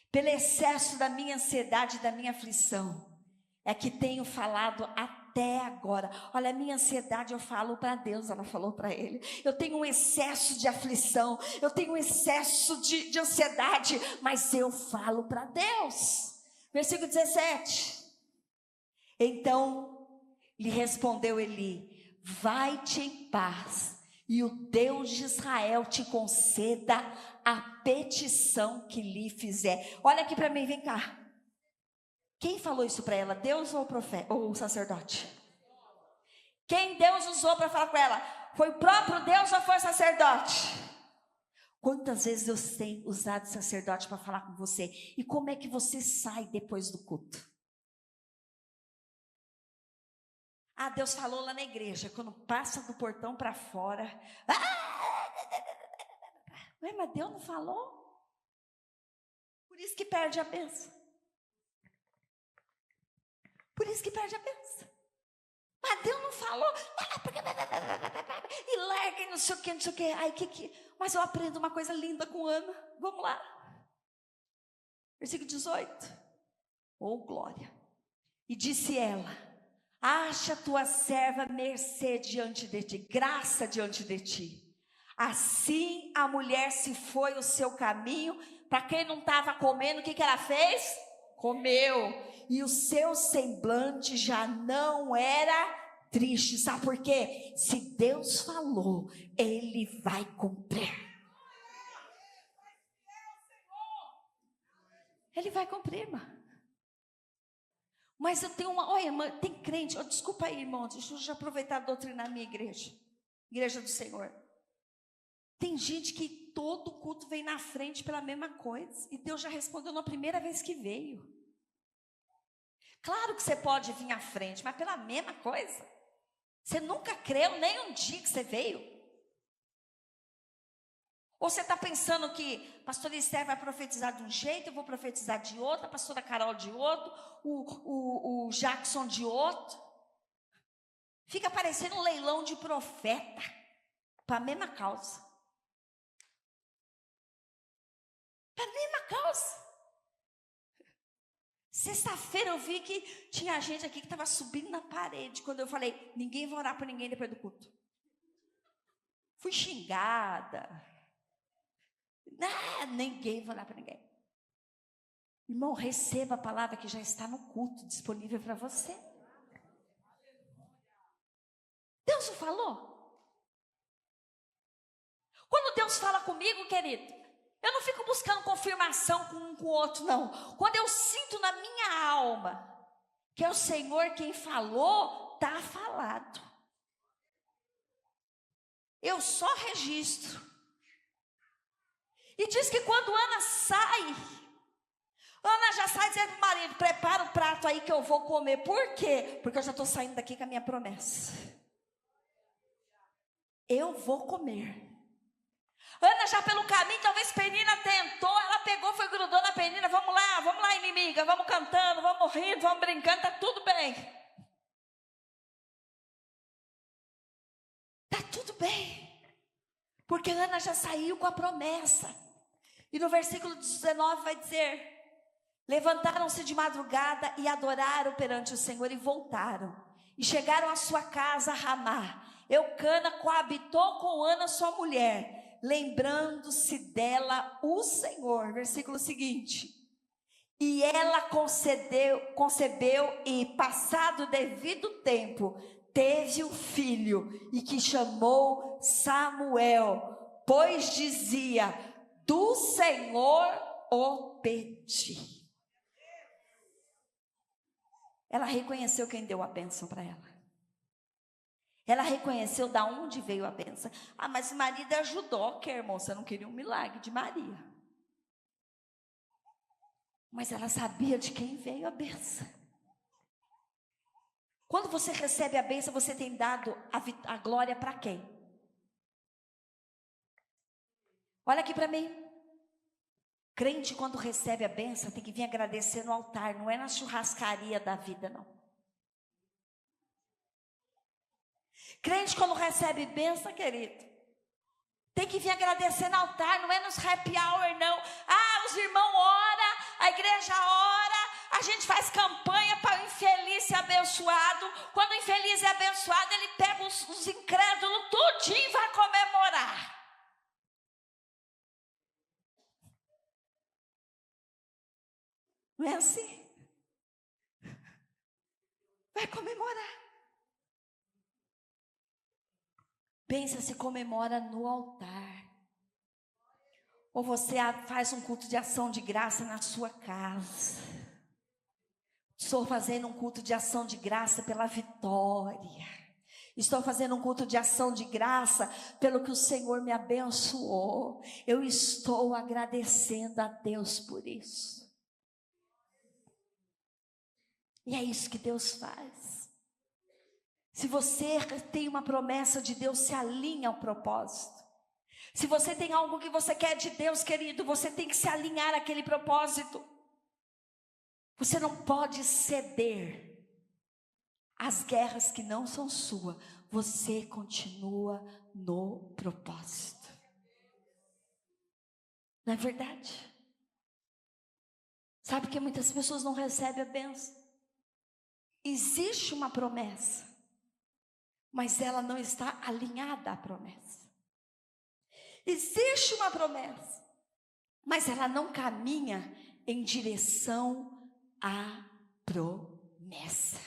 pelo excesso da minha ansiedade e da minha aflição, é que tenho falado até agora. Olha, a minha ansiedade eu falo para Deus, ela falou para ele. Eu tenho um excesso de aflição, eu tenho um excesso de ansiedade, mas eu falo para Deus. Versículo 17. Então lhe respondeu Eli, vai-te em paz, e o Deus de Israel te conceda a petição que lhe fizer. Olha aqui para mim, vem cá. Quem falou isso para ela? Deus ou o profeta, ou o sacerdote? Quem Deus usou para falar com ela? Foi o próprio Deus ou foi o sacerdote? Quantas vezes Deus tem usado sacerdote para falar com você? E como é que você sai depois do culto? Ah, Deus falou lá na igreja, quando passa do portão para fora. Ué, mas Deus não falou? Por isso que perde a bênção. Por isso que perde a bênção. Mas Deus não falou. E larga e não sei o que, não sei o que. Ai, Mas eu aprendo uma coisa linda com Ana. Vamos lá. Versículo 18. Oh, glória. E disse ela, acha tua serva mercê diante de ti, graça diante de ti. Assim a mulher se foi o seu caminho. Para quem não estava comendo, o que ela fez? Comeu. E o seu semblante já não era triste. Sabe por quê? Se Deus falou, Ele vai cumprir. Ele vai cumprir, irmã. Mas eu tenho uma... Olha, irmã, tem crente... desculpa aí, irmão, deixa eu já aproveitar a doutrinar a minha igreja. Igreja do Senhor. Tem gente que todo culto vem na frente pela mesma coisa. E Deus já respondeu na primeira vez que veio. Claro que você pode vir à frente, mas pela mesma coisa. Você nunca creu nem um dia que você veio. Ou você está pensando que pastor Esther vai profetizar de um jeito, eu vou profetizar de outro, a pastora Carol de outro, o Jackson de outro. Fica parecendo um leilão de profeta, para a mesma causa. Para a mesma causa. Sexta-feira eu vi que tinha gente aqui que estava subindo na parede, quando eu falei, ninguém vai orar por ninguém depois do culto. Fui xingada. Não, ninguém vai orar para ninguém. Irmão, receba a palavra que já está no culto, disponível para você. Deus o falou? Quando Deus fala comigo, querido, eu não fico buscando confirmação com um com o outro, não. Quando eu sinto na minha alma que é o Senhor quem falou, está falado. Eu só registro. E diz que quando Ana sai, Ana já sai dizendo para o marido, prepara o prato aí que eu vou comer. Por quê? Porque eu já estou saindo daqui com a minha promessa. Eu vou comer. Ana já pelo caminho, talvez Penina tentou, ela pegou, foi grudou na Penina, vamos lá inimiga, vamos cantando, vamos rindo, vamos brincando, tá tudo bem. Tá tudo bem. Porque Ana já saiu com a promessa. E no versículo 19 vai dizer, levantaram-se de madrugada e adoraram perante o Senhor e voltaram. E chegaram à sua casa a Ramá. Eucana coabitou com Ana sua mulher, lembrando-se dela o Senhor. Versículo seguinte. E ela concebeu e passado o devido tempo, teve um filho e que chamou Samuel, pois dizia, do Senhor o pedi. Ela reconheceu quem deu a bênção para ela. Ela reconheceu de onde veio a bênção. Ah, mas o marido ajudou, que irmão, você não queria um milagre de Maria. Mas ela sabia de quem veio a bênção. Quando você recebe a bênção, você tem dado a glória para quem? Olha aqui para mim. Crente, quando recebe a bênção, tem que vir agradecer no altar, não é na churrascaria da vida, não. Crente, quando recebe bênção, querido, tem que vir agradecer no altar, não é nos happy hour, não. Ah, os irmãos oram, a igreja ora, a gente faz campanha para o infeliz ser abençoado. Quando o infeliz é abençoado, ele pega os incrédulos tudinho e vai comemorar. Não é assim? Vai comemorar. Bênção se comemora no altar. Ou você faz um culto de ação de graça na sua casa. Estou fazendo um culto de ação de graça pela vitória. Estou fazendo um culto de ação de graça pelo que o Senhor me abençoou. Eu estou agradecendo a Deus por isso. E é isso que Deus faz. Se você tem uma promessa de Deus, se alinha ao propósito. Se você tem algo que você quer de Deus, querido, você tem que se alinhar àquele propósito. Você não pode ceder às guerras que não são suas. Você continua no propósito. Não é verdade? Sabe que muitas pessoas não recebem a bênção? Existe uma promessa, mas ela não está alinhada à promessa. Existe uma promessa, mas ela não caminha em direção à promessa.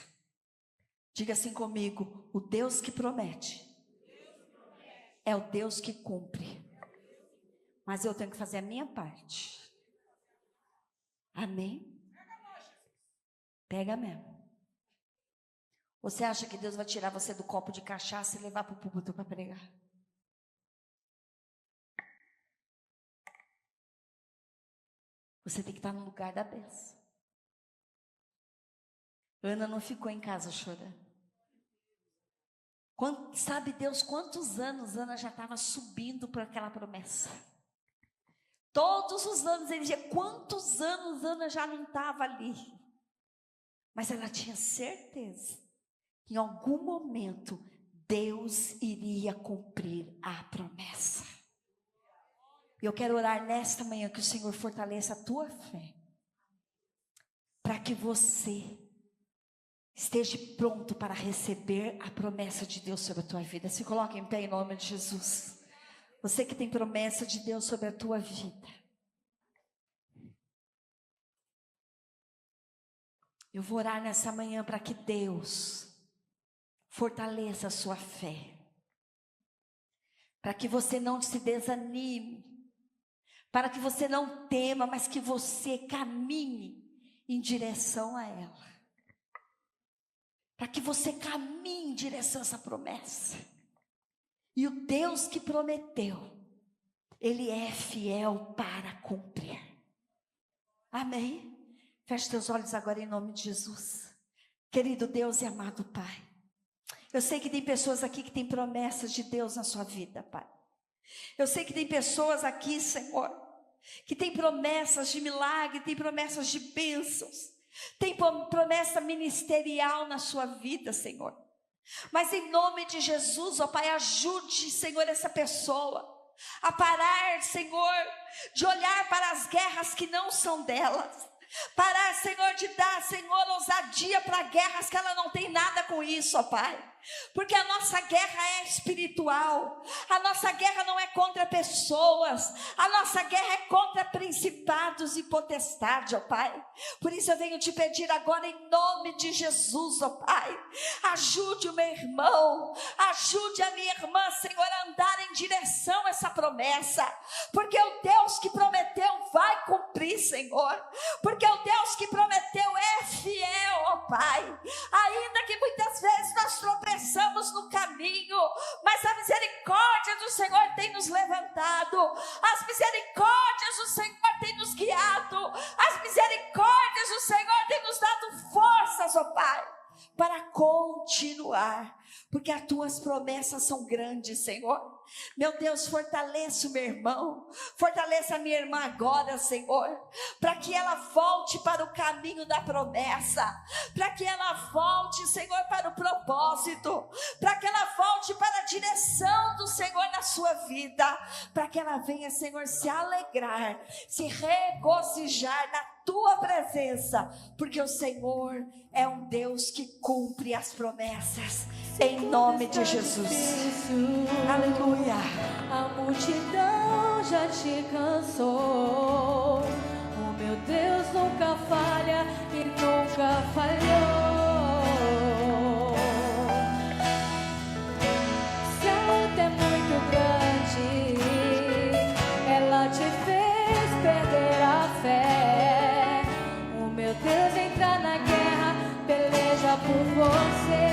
Diga assim comigo, o Deus que promete é o Deus que cumpre. Mas eu tenho que fazer a minha parte. Amém? Pega mesmo. Você acha que Deus vai tirar você do copo de cachaça e levar para o púlpito para pregar? Você tem que estar no lugar da bênção. Ana não ficou em casa chorando. Sabe Deus quantos anos Ana já estava subindo por aquela promessa? Todos os anos ele dizia, quantos anos Ana já não estava ali? Mas ela tinha certeza que em algum momento Deus iria cumprir a promessa. E eu quero orar nesta manhã que o Senhor fortaleça a tua fé, para que você esteja pronto para receber a promessa de Deus sobre a tua vida. Se coloque em pé em nome de Jesus. Você que tem promessa de Deus sobre a tua vida. Eu vou orar nessa manhã para que Deus fortaleça a sua fé. Para que você não se desanime. Para que você não tema, mas que você caminhe em direção a ela. Para que você caminhe em direção a essa promessa. E o Deus que prometeu, Ele é fiel para cumprir. Amém? Feche teus olhos agora em nome de Jesus. Querido Deus e amado Pai, eu sei que tem pessoas aqui que têm promessas de Deus na sua vida, Pai. Eu sei que tem pessoas aqui, Senhor, que tem promessas de milagre, tem promessas de bênçãos, tem promessa ministerial na sua vida, Senhor. Mas em nome de Jesus, ó Pai, ajude, Senhor, essa pessoa a parar, Senhor, de olhar para as guerras que não são delas. Parar, Senhor, de dar, Senhor, ousadia para guerras que ela não tem nada com isso, ó Pai. Porque a nossa guerra é espiritual. A nossa guerra não é contra pessoas. A nossa guerra é contra principados e potestades, ó Pai. Por isso eu venho te pedir agora em nome de Jesus, ó Pai. Ajude o meu irmão. Ajude a minha irmã, Senhor, a andar em direção a essa promessa. Porque o Deus que prometeu vai cumprir, Senhor. Porque o Deus que prometeu é fiel, ó Pai. Ainda que muitas vezes nós tropeçamos no caminho, mas a misericórdia do Senhor tem nos levantado, as misericórdias do Senhor tem nos guiado, as misericórdias do Senhor tem nos dado forças, ó Pai, para continuar, porque as tuas promessas são grandes, Senhor. Meu Deus, fortaleça o meu irmão, fortaleça a minha irmã agora, Senhor, para que ela volte para o caminho da promessa, para que ela volte, Senhor, para o propósito, para que ela volte para a direção do Senhor na sua vida, para que ela venha, Senhor, se alegrar, se regozijar na tua presença, porque o Senhor é um Deus que cumpre as promessas, em nome de Jesus. Aleluia. A multidão já te cansou. O meu Deus nunca falha e nunca falhou. Se a luta é muito grande, ela te fez perder a fé. O meu Deus entra na guerra, peleja por você.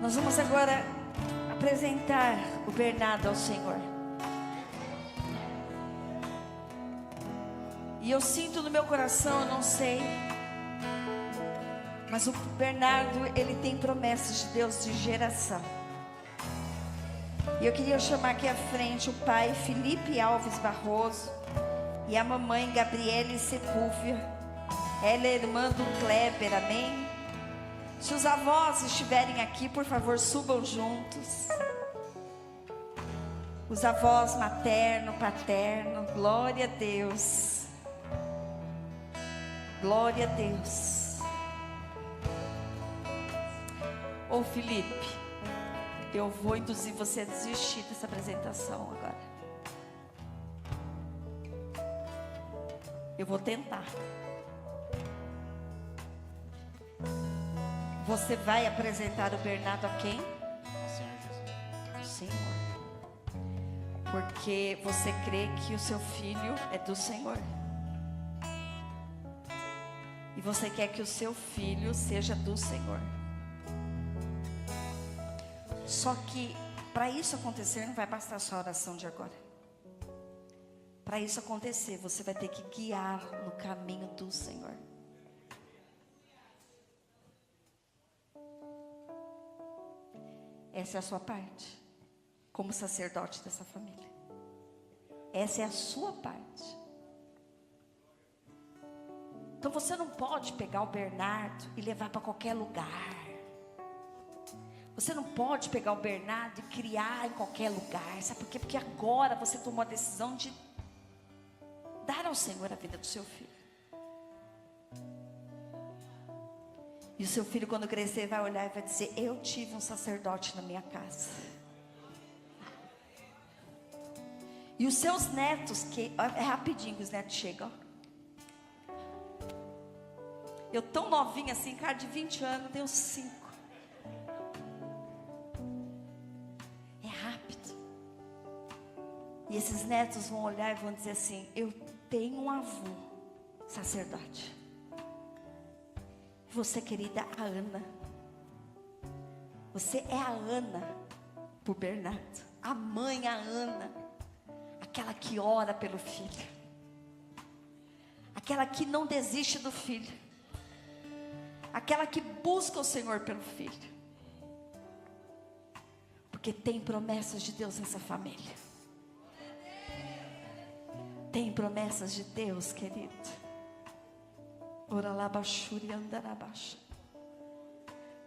Nós vamos agora apresentar o Bernardo ao Senhor. E eu sinto no meu coração, eu não sei, Mas o Bernardo, ele tem promessas de Deus de geração. E eu queria chamar aqui à frente o pai Felipe Alves Barroso e a mamãe Gabriele Sepúlveda. Ela é irmã do Kleber, amém? Se os avós estiverem aqui, por favor, subam juntos. Os avós materno, paterno, glória a Deus. Glória a Deus. Ô Felipe, eu vou induzir você a desistir dessa apresentação agora. Eu vou tentar. Você vai apresentar o Bernardo a quem? Ao Senhor Jesus. Senhor. Porque você crê que o seu filho é do Senhor. E você quer que o seu filho seja do Senhor. Só que para isso acontecer não vai bastar só a oração de agora. Para isso acontecer, você vai ter que guiar no caminho do Senhor. Essa é a sua parte, como sacerdote dessa família. Essa é a sua parte. Então você não pode pegar o Bernardo e levar para qualquer lugar. Você não pode pegar o Bernardo e criar em qualquer lugar. Sabe por quê? Porque agora você tomou a decisão de dar ao Senhor a vida do seu filho. E o seu filho, quando crescer, vai olhar e vai dizer: eu tive um sacerdote na minha casa. E os seus netos, que é rapidinho que os netos chegam. Eu tão novinha assim, cara de 20 anos, tenho 5. É rápido. E esses netos vão olhar e vão dizer assim: eu tenho um avô sacerdote. Você, querida, a Ana. Você é a Ana por Bernardo. A mãe, a Ana. Aquela que ora pelo filho. Aquela que não desiste do filho. Aquela que busca o Senhor pelo filho. Porque tem promessas de Deus nessa família. Tem promessas de Deus, querido.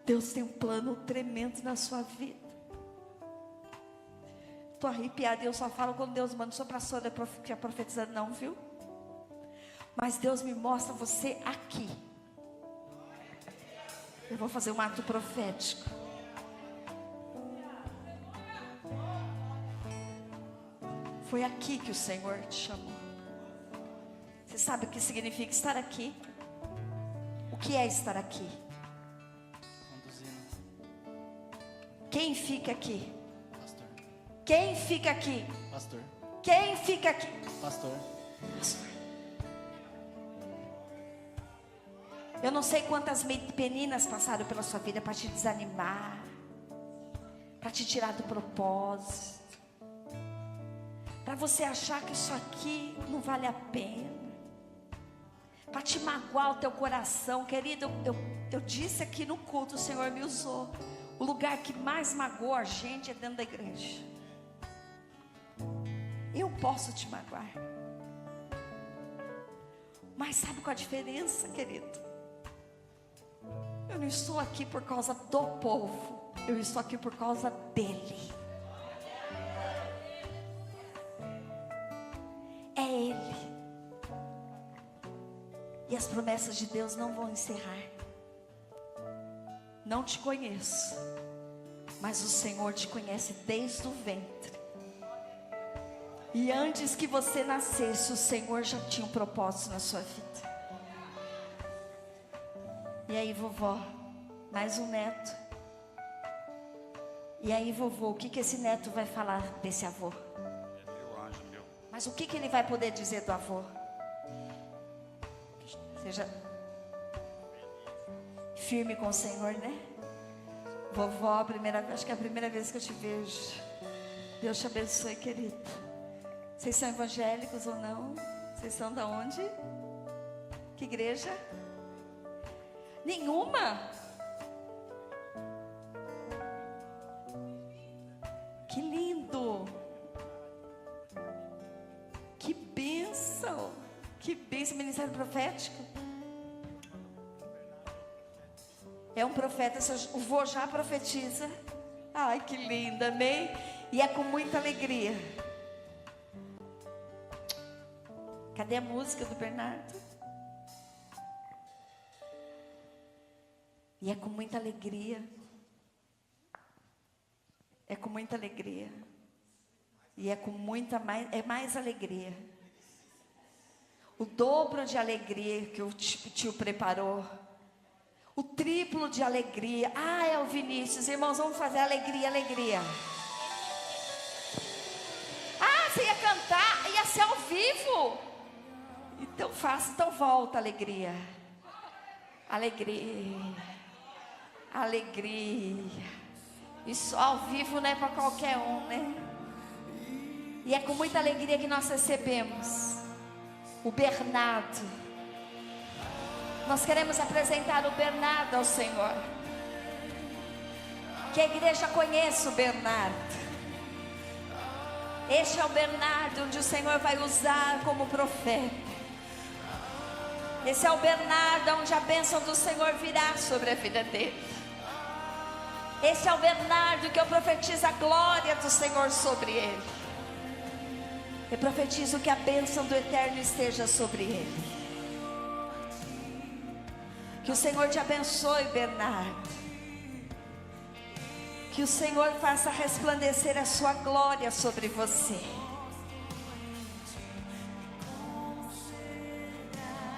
Deus tem um plano tremendo na sua vida. Estou arrepiada, eu só falo quando Deus manda. Não sou pastora que é profetizando não, viu? Mas Deus me mostra você aqui. Eu vou fazer um ato profético. Foi aqui que o Senhor te chamou. Você sabe o que significa estar aqui? O que é estar aqui? Conduzindo. Quem fica aqui? Pastor. Quem fica aqui? Pastor. Quem fica aqui? Pastor. Pastor. Eu não sei quantas meninas passaram pela sua vida para te desanimar, para te tirar do propósito, para você achar que isso aqui não vale a pena, para te magoar o teu coração. Querido, eu disse aqui no culto, o Senhor me usou. O lugar que mais magoa a gente é dentro da igreja. Eu posso te magoar, mas sabe qual a diferença, querido? Eu não estou aqui por causa do povo, eu estou aqui por causa dele. É ele. E as promessas de Deus não vão encerrar. Não te conheço, mas o Senhor te conhece desde o ventre. E antes que você nascesse, o Senhor já tinha um propósito na sua vida. E aí, vovó, mais um neto. E aí, vovô, o que esse neto vai falar desse avô? É meu anjo, meu. Mas o que ele vai poder dizer do avô? Seja firme com o Senhor, né? Vovó, acho que é a primeira vez que eu te vejo. Deus te abençoe, querido. Vocês são evangélicos ou não? Vocês são da onde? Que igreja? Nenhuma? Que lindo! Que bênção! Que bênção, ministério profético. É um profeta, o vô já profetiza. Ai, que linda, amém? E é com muita alegria. Cadê a música do Bernardo? E é com muita alegria. É com muita alegria. E é com muita mais alegria. O dobro de alegria que o tio preparou. O triplo de alegria. Ah, é o Vinícius. Irmãos, vamos fazer alegria, alegria. Ah, você ia cantar, ia ser ao vivo. Então faça, então volta, alegria. Alegria. Alegria. Isso ao vivo não é para qualquer um, né? E é com muita alegria que nós recebemos o Bernardo. Nós queremos apresentar o Bernardo ao Senhor. Que a igreja conheça o Bernardo. Este é o Bernardo onde o Senhor vai usar como profeta. Esse é o Bernardo onde a bênção do Senhor virá sobre a vida dele. Esse é o Bernardo que eu profetizo a glória do Senhor sobre ele. Eu profetizo que a bênção do Eterno esteja sobre ele. Que o Senhor te abençoe, Bernardo. Que o Senhor faça resplandecer a sua glória sobre você.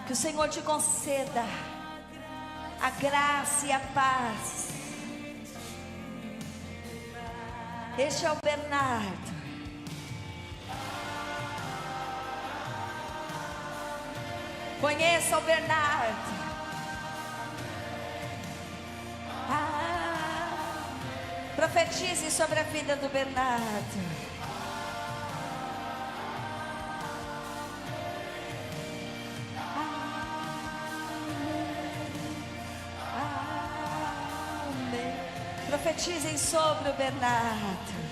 Que o Senhor te conceda a graça e a paz. Este é o Bernardo. Conheça o Bernardo. Profetize sobre a vida do Bernardo. Amém. Profetizem sobre o Bernardo.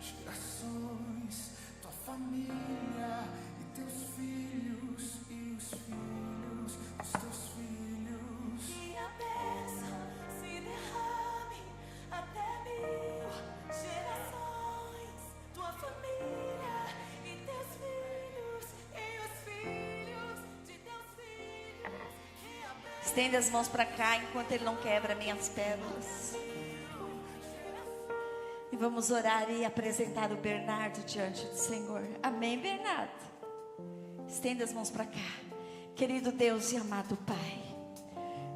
Gerações, tua família e teus filhos e os filhos dos teus filhos. Que a bênção se derrame até 1000 gerações, tua família e teus filhos e os filhos de teus filhos. Que a bênção Estenda as mãos para cá enquanto ele não quebra minhas pérolas. E vamos orar e apresentar o Bernardo diante do Senhor. Amém, Bernardo? Estenda as mãos para cá. Querido Deus e amado Pai.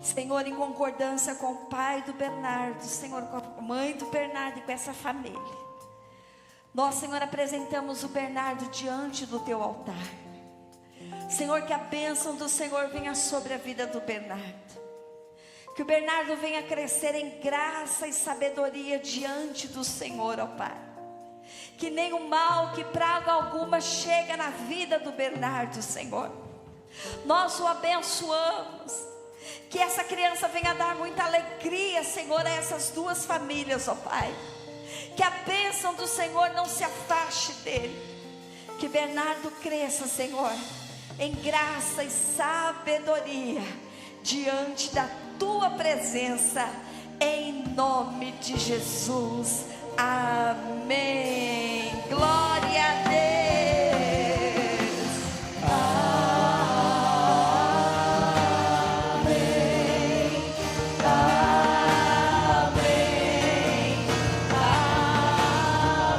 Senhor, em concordância com o pai do Bernardo, Senhor, com a mãe do Bernardo e com essa família. Nós, Senhor, apresentamos o Bernardo diante do teu altar. Senhor, que a bênção do Senhor venha sobre a vida do Bernardo. Que o Bernardo venha crescer em graça e sabedoria diante do Senhor, ó Pai. Que nenhum mal, que praga alguma chega na vida do Bernardo, Senhor. Nós o abençoamos. Que essa criança venha dar muita alegria, Senhor, a essas duas famílias, ó Pai. Que a bênção do Senhor não se afaste dele. Que Bernardo cresça, Senhor, em graça e sabedoria diante da tua presença, em nome de Jesus. Amém. Glória a Deus. Amém. Amém.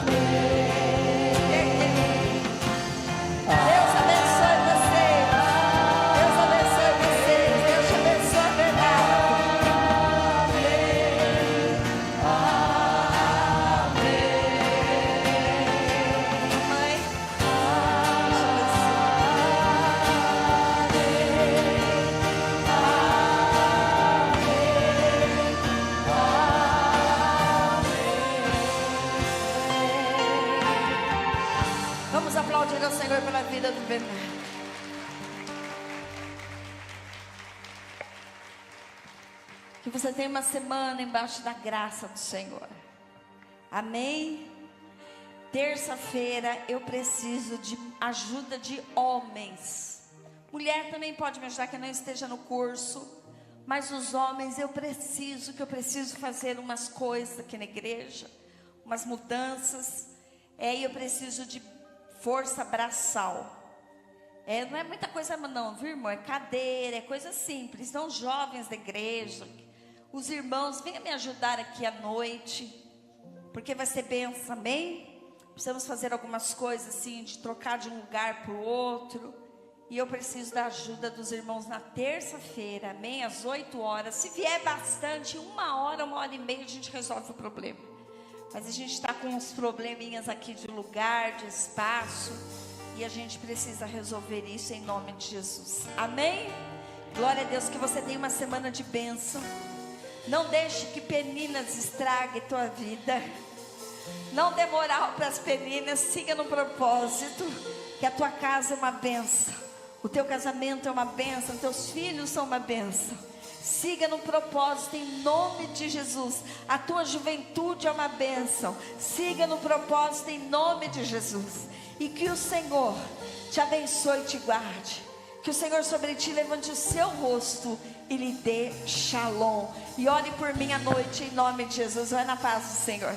Amém. Deus abençoe vocês. Deus abençoe vocês. Deus te abençoe, Bernardo. Mãe, vamos aplaudir ao Senhor pela vida do Bernardo. Que você tenha uma semana embaixo da graça do Senhor. Amém? Terça-feira eu preciso de ajuda de homens. Mulher também pode me ajudar, que não esteja no curso. Mas os homens, eu preciso fazer umas coisas aqui na igreja, umas mudanças. E eu preciso de força braçal. Não é muita coisa não, viu, irmão? É cadeira, é coisa simples. Então, jovens da igreja, os irmãos, venham me ajudar aqui à noite, porque vai ser bênção, amém? Precisamos fazer algumas coisas assim, de trocar de um lugar para o outro. E eu preciso da ajuda dos irmãos na terça-feira, amém? Às 8 horas. Se vier bastante, 1 hora, 1h30, a gente resolve o problema. Mas a gente está com uns probleminhas aqui de lugar, de espaço. E a gente precisa resolver isso em nome de Jesus. Amém? Glória a Deus, que você tenha uma semana de bênção. Não deixe que peninas estraguem tua vida. Não dê moral para as peninas. Siga no propósito. Que a tua casa é uma bênção. O teu casamento é uma bênção, teus filhos são uma bênção. Siga no propósito em nome de Jesus. A tua juventude é uma bênção. Siga no propósito em nome de Jesus. E que o Senhor te abençoe e te guarde. Que o Senhor sobre ti levante o seu rosto e lhe dê shalom. E ore por mim à noite em nome de Jesus. Vai na paz do Senhor.